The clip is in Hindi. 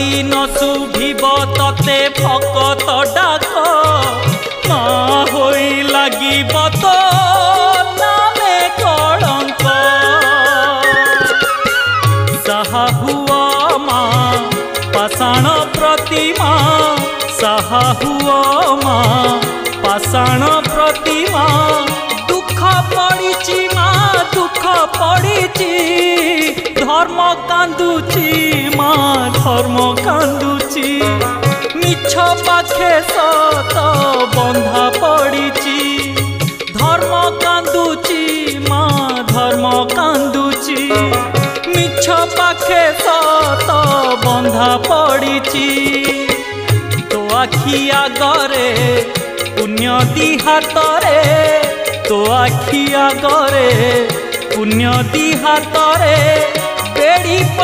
दिन शुभिब तते भकत डाक माँ होई लागिब तो नामे कलंक साहा हुआ माँ पाषाण प्रतिमा साहा हुआ माँ पाषाण प्रतिमा दुख पड़ी माँ दुख पड़ी धर्म कांदुची माँ धर्म कांदुची मिछ पाखे सत बंधा पड़ी धर्म कांदुची माँ धर्म कांदुची मिछ पाखे सत बंधा पड़ी तो आखि आगरे पुण्य दी हातरे तो आखि आगरे पुण्य दी हातरे बेड़ी पड़